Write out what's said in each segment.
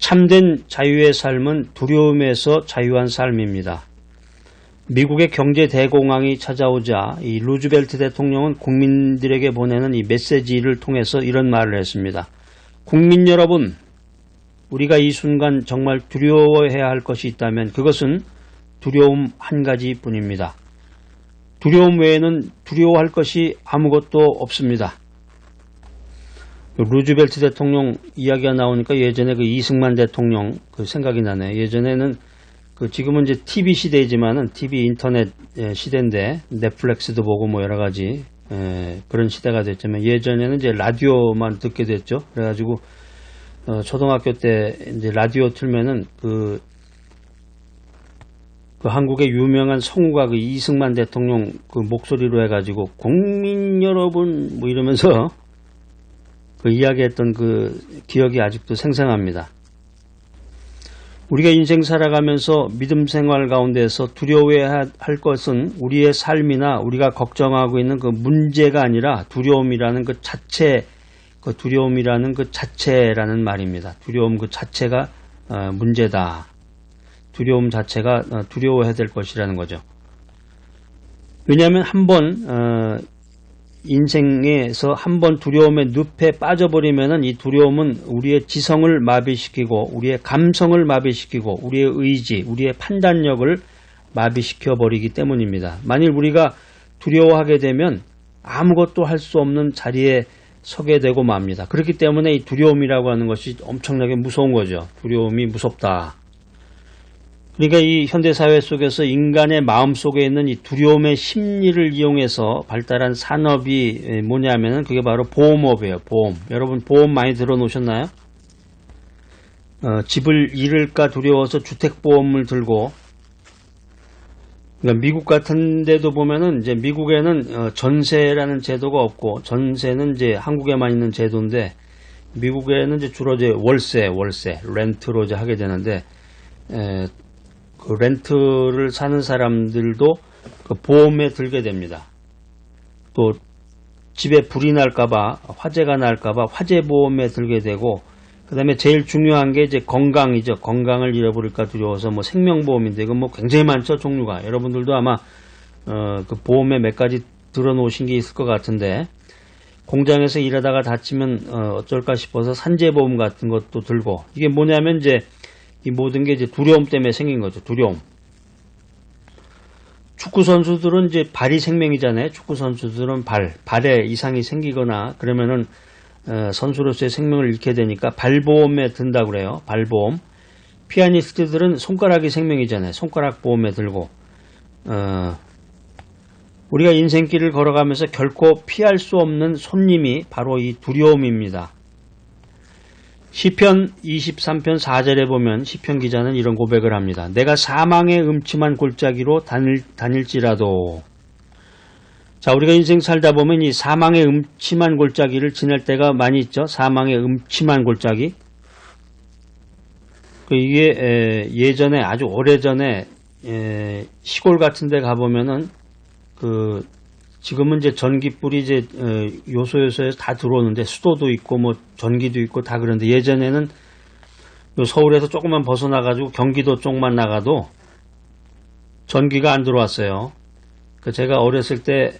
참된 자유의 삶은 두려움에서 자유한 삶입니다. 미국의 경제 대공황이 찾아오자 이 루즈벨트 대통령은 국민들에게 보내는 이 메시지를 통해서 이런 말을 했습니다. 국민 여러분, 우리가 이 순간 정말 두려워해야 할 것이 있다면 그것은 두려움 한 가지뿐입니다. 두려움 외에는 두려워할 것이 아무것도 없습니다. 루즈벨트 대통령 이야기가 나오니까 예전에 그 이승만 대통령 그 생각이 나네. 예전에는 지금은 이제 TV 시대이지만은 TV 인터넷 시대인데 넷플릭스도 보고 뭐 여러 가지 그런 시대가 됐지만 예전에는 이제 라디오만 듣게 됐죠. 그래가지고 초등학교 때 이제 라디오 틀면은 그 한국의 유명한 성우가 그 이승만 대통령 그 목소리로 해가지고 국민 여러분 뭐 이러면서 그 이야기했던 그 기억이 아직도 생생합니다. 우리가 인생 살아가면서 믿음 생활 가운데서 두려워해야 할 것은 우리의 삶이나 우리가 걱정하고 있는 그 문제가 아니라 두려움이라는 그 자체, 그 두려움이라는 그 자체라는 말입니다. 두려움 그 자체가 문제다. 두려움 자체가 두려워해야 될 것이라는 거죠. 왜냐하면 한번 인생에서 한번 두려움의 늪에 빠져버리면은 이 두려움은 우리의 지성을 마비시키고 우리의 감성을 마비시키고 우리의 의지, 우리의 판단력을 마비시켜 버리기 때문입니다. 만일 우리가 두려워하게 되면 아무것도 할 수 없는 자리에 서게 되고 맙니다. 그렇기 때문에 이 두려움이라고 하는 것이 엄청나게 무서운 거죠. 두려움이 무섭다. 그러니까 이 현대사회 속에서 인간의 마음속에 있는 이 두려움의 심리를 이용해서 발달한 산업이 뭐냐면은 그게 바로 보험업이에요. 보험. 여러분 보험 많이 들어놓으셨나요? 집을 잃을까 두려워서 주택보험을 들고, 그러니까 미국 같은 데도 보면은 이제 미국에는 전세라는 제도가 없고, 전세는 이제 한국에만 있는 제도인데, 미국에는 이제 주로 이제 월세, 렌트로 이제 하게 되는데, 그 렌트를 사는 사람들도 그 보험에 들게 됩니다. 또 집에 불이 날까봐, 화재가 날까봐 화재보험에 들게 되고, 그 다음에 제일 중요한 게 이제 건강이죠. 건강을 잃어버릴까 두려워서 뭐 생명보험인데, 이건 뭐 굉장히 많죠, 종류가. 여러분들도 아마 그 보험에 몇 가지 들어놓으신 게 있을 것 같은데, 공장에서 일하다가 다치면 어쩔까 싶어서 산재보험 같은 것도 들고, 이게 뭐냐면 이제 이 모든 게 이제 두려움 때문에 생긴 거죠. 두려움. 축구 선수들은 이제 발이 생명이잖아요. 축구 선수들은 발에 이상이 생기거나 그러면은 선수로서의 생명을 잃게 되니까 발보험에 든다고 그래요. 발보험. 피아니스트들은 손가락이 생명이잖아요. 손가락 보험에 들고. 우리가 인생길을 걸어가면서 결코 피할 수 없는 손님이 바로 이 두려움입니다. 시편 23편 4절에 보면 시편 기자는 이런 고백을 합니다. 내가 사망의 음침한 골짜기로 다닐지라도. 자, 우리가 인생 살다 보면 이 사망의 음침한 골짜기를 지날 때가 많이 있죠. 사망의 음침한 골짜기. 이게 예전에 아주 오래전에 시골 같은 데 가보면은 지금은 이제 전기불이 이제 요소에서 다 들어오는데 수도도 있고 뭐 전기도 있고 다 그런데 예전에는 서울에서 조금만 벗어나가지고 경기도 쪽만 나가도 전기가 안 들어왔어요. 제가 어렸을 때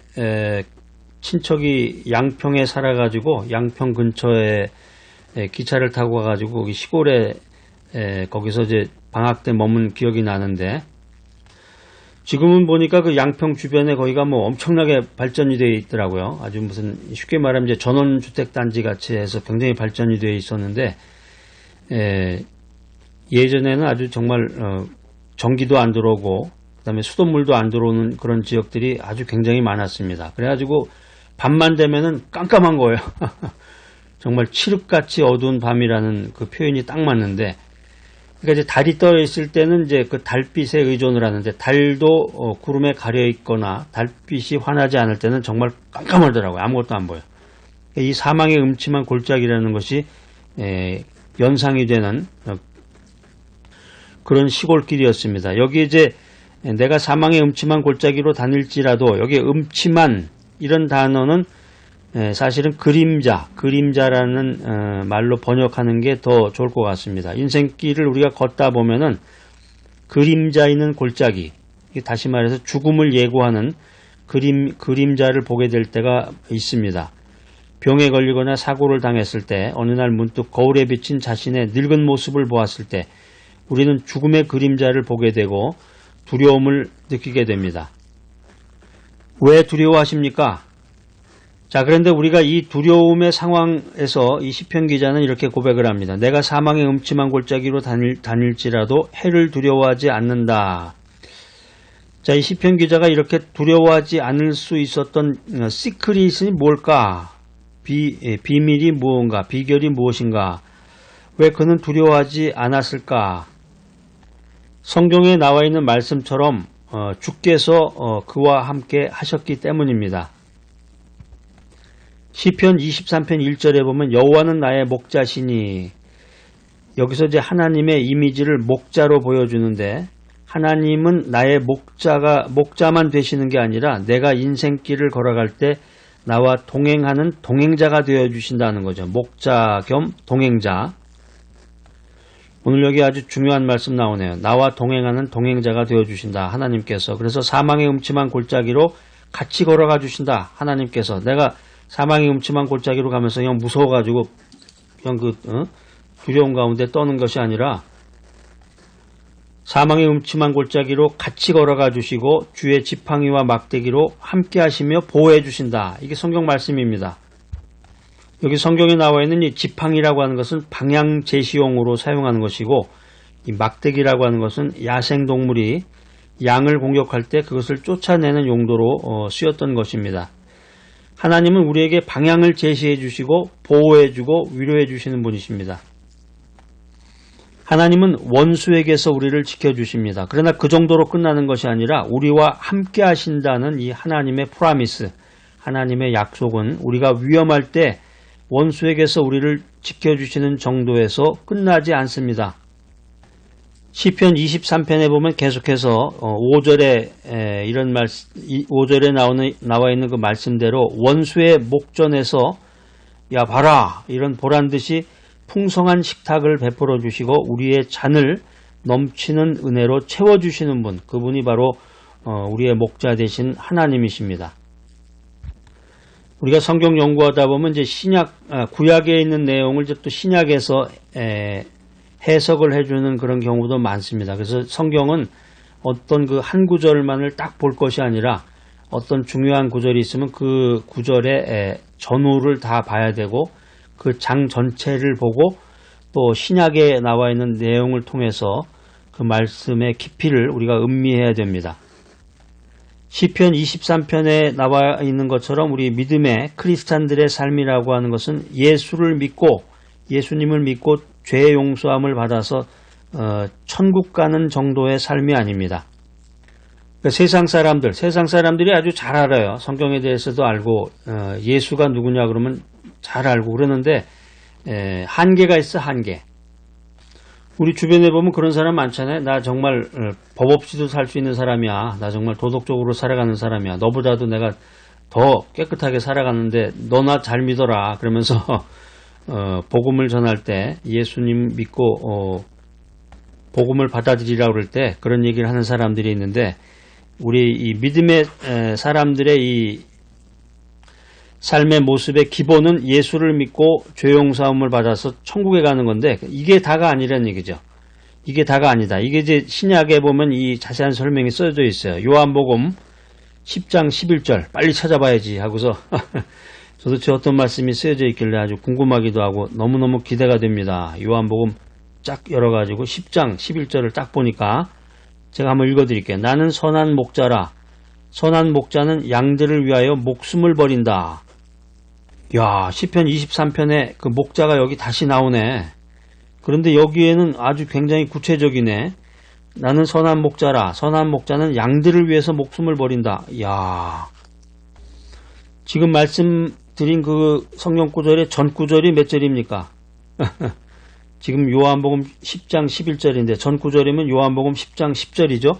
친척이 양평에 살아가지고 양평 근처에 기차를 타고 가가지고 거기 시골에 거기서 이제 방학 때 머문 기억이 나는데, 지금은 보니까 그 양평 주변에 거기가 뭐 엄청나게 발전이 되어 있더라고요. 아주 무슨 쉽게 말하면 이제 전원주택단지 같이 해서 굉장히 발전이 되어 있었는데, 예전에는 아주 정말 전기도 안 들어오고 그다음에 수돗물도 안 들어오는 그런 지역들이 아주 굉장히 많았습니다. 그래가지고 밤만 되면은 깜깜한 거예요. 정말 칠흑같이 어두운 밤이라는 그 표현이 딱 맞는데, 그러니까 이제 달이 떠 있을 때는 이제 그 달빛에 의존을 하는데, 달도 구름에 가려 있거나 달빛이 환하지 않을 때는 정말 깜깜하더라고요. 아무것도 안 보여. 이 사망의 음침한 골짜기라는 것이 연상이 되는 그런 시골길이었습니다. 여기 이제 내가 사망의 음침한 골짜기로 다닐지라도, 여기 음침한 이런 단어는 사실은 그림자라는 말로 번역하는 게 더 좋을 것 같습니다. 인생길을 우리가 걷다 보면은 그림자 있는 골짜기, 다시 말해서 죽음을 예고하는 그림자를 보게 될 때가 있습니다. 병에 걸리거나 사고를 당했을 때, 어느 날 문득 거울에 비친 자신의 늙은 모습을 보았을 때 우리는 죽음의 그림자를 보게 되고 두려움을 느끼게 됩니다. 왜 두려워하십니까? 자, 그런데 우리가 이 두려움의 상황에서 이 시편 기자는 이렇게 고백을 합니다. 내가 사망의 음침한 골짜기로 다닐지라도 해를 두려워하지 않는다. 자, 이 시편 기자가 이렇게 두려워하지 않을 수 있었던 시크릿이 뭘까? 비밀이 무언가? 비결이 무엇인가? 왜 그는 두려워하지 않았을까? 성경에 나와 있는 말씀처럼 주께서 그와 함께 하셨기 때문입니다. 시편 23편 1절에 보면 여호와는 나의 목자시니, 여기서 이제 하나님의 이미지를 목자로 보여주는데, 하나님은 나의 목자만 되시는 게 아니라 내가 인생길을 걸어갈 때 나와 동행하는 동행자가 되어주신다는 거죠. 목자 겸 동행자. 오늘 여기 아주 중요한 말씀 나오네요. 나와 동행하는 동행자가 되어주신다, 하나님께서. 그래서 사망의 음침한 골짜기로 같이 걸어가 주신다, 하나님께서. 내가 사망의 음침한 골짜기로 가면서 그냥 무서워가지고 그냥 두려움 가운데 떠는 것이 아니라 사망의 음침한 골짜기로 같이 걸어가 주시고 주의 지팡이와 막대기로 함께 하시며 보호해 주신다. 이게 성경 말씀입니다. 여기 성경에 나와 있는 이 지팡이라고 하는 것은 방향 제시용으로 사용하는 것이고, 이 막대기라고 하는 것은 야생동물이 양을 공격할 때 그것을 쫓아내는 용도로 쓰였던 것입니다. 하나님은 우리에게 방향을 제시해 주시고 보호해 주고 위로해 주시는 분이십니다. 하나님은 원수에게서 우리를 지켜주십니다. 그러나 그 정도로 끝나는 것이 아니라 우리와 함께 하신다는 이 하나님의 프라미스, 하나님의 약속은 우리가 위험할 때 원수에게서 우리를 지켜주시는 정도에서 끝나지 않습니다. 시편 23편에 보면 계속해서 5절에 이런 5절에 나와 있는 그 말씀대로 원수의 목전에서 야 봐라, 이런 보란듯이 풍성한 식탁을 베풀어 주시고 우리의 잔을 넘치는 은혜로 채워주시는 분, 그분이 바로 우리의 목자 되신 하나님이십니다. 우리가 성경 연구하다 보면 이제 구약에 있는 내용을 이제 또 신약에서 해석을 해주는 그런 경우도 많습니다. 그래서 성경은 어떤 그 한 구절만을 딱 볼 것이 아니라 어떤 중요한 구절이 있으면 그 구절의 전후를 다 봐야 되고 그 장 전체를 보고 또 신약에 나와 있는 내용을 통해서 그 말씀의 깊이를 우리가 음미해야 됩니다. 시편 23편에 나와 있는 것처럼 우리 믿음의 크리스찬들의 삶이라고 하는 것은 예수님을 믿고 죄 용서함을 받아서 천국 가는 정도의 삶이 아닙니다. 그러니까 세상 사람들이 아주 잘 알아요. 성경에 대해서도 알고 예수가 누구냐 그러면 잘 알고 그러는데 한계가 있어, 한계. 우리 주변에 보면 그런 사람 많잖아요. 나 정말 법 없이도 살 수 있는 사람이야. 나 정말 도덕적으로 살아가는 사람이야. 너보다도 내가 더 깨끗하게 살아가는데 너 나 잘 믿어라. 그러면서 복음을 전할 때 예수님 믿고 복음을 받아들이라고 그럴 때 그런 얘기를 하는 사람들이 있는데, 우리 이 믿음의 사람들의 이 삶의 모습의 기본은 예수를 믿고 죄 용서함을 받아서 천국에 가는 건데 이게 다가 아니라는 얘기죠. 이게 다가 아니다. 이게 이제 신약에 보면 이 자세한 설명이 써져 있어요. 요한복음 10장 11절 빨리 찾아봐야지 하고서 도대체 어떤 말씀이 쓰여져 있길래 아주 궁금하기도 하고 너무너무 기대가 됩니다. 요한복음 쫙 열어가지고 10장 11절을 딱 보니까 제가 한번 읽어드릴게요. 나는 선한 목자라. 선한 목자는 양들을 위하여 목숨을 버린다. 야, 시편 23편에 그 목자가 여기 다시 나오네. 그런데 여기에는 아주 굉장히 구체적이네. 나는 선한 목자라. 선한 목자는 양들을 위해서 목숨을 버린다. 야, 지금 말씀드린 그 성경 구절의 전 구절이 몇 절입니까? 지금 요한복음 10장 11절인데 전 구절이면 요한복음 10장 10절이죠.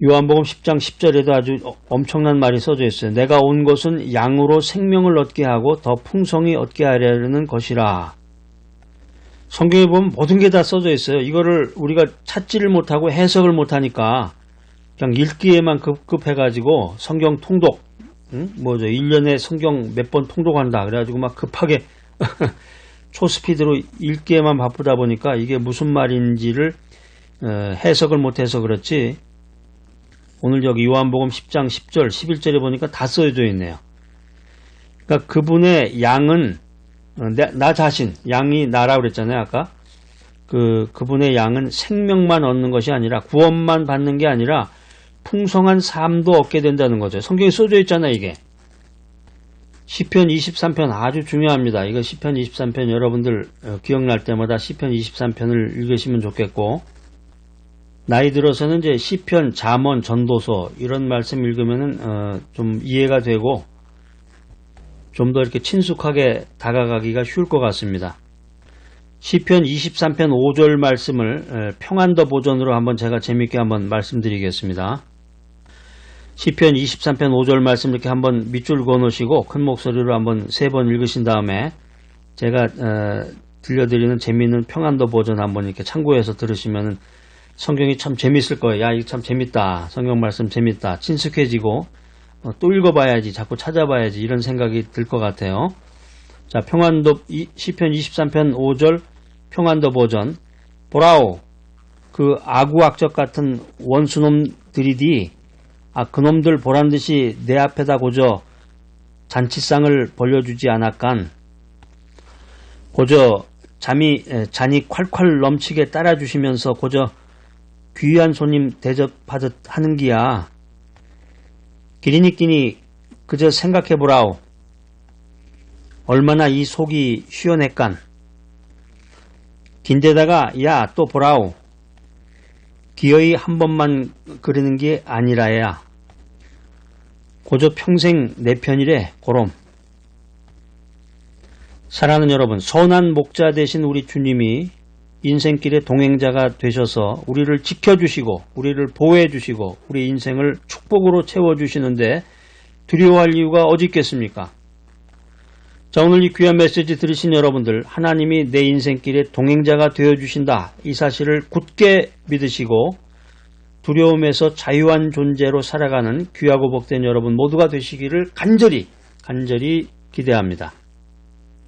요한복음 10장 10절에도 아주 엄청난 말이 써져 있어요. 내가 온 것은 양으로 생명을 얻게 하고 더 풍성히 얻게 하려는 것이라. 성경에 보면 모든 게 다 써져 있어요. 이거를 우리가 찾지를 못하고 해석을 못하니까 그냥 읽기에만 급급해가지고 성경 통독, 1년에 성경 몇 번 통독한다. 그래가지고 막 급하게 초스피드로 읽기에만 바쁘다 보니까 이게 무슨 말인지를 해석을 못해서 그렇지. 오늘 여기 요한복음 10장 10절, 11절에 보니까 다 써져 있네요. 그러니까 그분의 양은 나 자신, 양이 나라고 그랬잖아요, 아까. 그분의 양은 생명만 얻는 것이 아니라 구원만 받는 게 아니라 풍성한 삶도 얻게 된다는 거죠. 성경에 써져 있잖아요, 이게. 시편 23편 아주 중요합니다. 이거 시편 23편 여러분들 기억날 때마다 시편 23편을 읽으시면 좋겠고, 나이 들어서는 이제 시편, 잠언, 전도서 이런 말씀 읽으면은 좀 이해가 되고 좀 더 이렇게 친숙하게 다가가기가 쉬울 것 같습니다. 시편 23편 5절 말씀을 평안더 버전으로 한번 제가 재밌게 한번 말씀드리겠습니다. 시편 23편 5절 말씀 이렇게 한번 밑줄 그어 놓으시고 큰 목소리로 한번 3번 읽으신 다음에 제가 들려드리는 재미있는 평안더 버전 한번 이렇게 참고해서 들으시면은 성경이 참 재밌을 거예요. 야, 이거 참 재밌다. 성경 말씀 재밌다. 친숙해지고 또 읽어봐야지. 자꾸 찾아봐야지. 이런 생각이 들 것 같아요. 자, 시편 23편 5절 평안더 버전. 보라오, 그 아구악적 같은 원수놈들이디, 그놈들 보란듯이 내 앞에다 고저 잔치상을 벌려주지 않았간, 고저 잔이 콸콸 넘치게 따라주시면서 고저 귀한 손님 대접하듯 하는 기야. 기리니끼니 그저 생각해보라오. 얼마나 이 속이 쉬어냈간. 긴데다가 야, 또 보라오. 기어이 한 번만 그러는 게 아니라야. 고저 평생 내 편이래, 고롬. 사랑하는 여러분, 선한 목자 되신 우리 주님이 인생길의 동행자가 되셔서 우리를 지켜주시고 우리를 보호해주시고 우리 인생을 축복으로 채워주시는데 두려워할 이유가 어디 있겠습니까? 자, 오늘 이 귀한 메시지 들으신 여러분들, 하나님이 내 인생길의 동행자가 되어주신다, 이 사실을 굳게 믿으시고 두려움에서 자유한 존재로 살아가는 귀하고 복된 여러분 모두가 되시기를 간절히 기대합니다.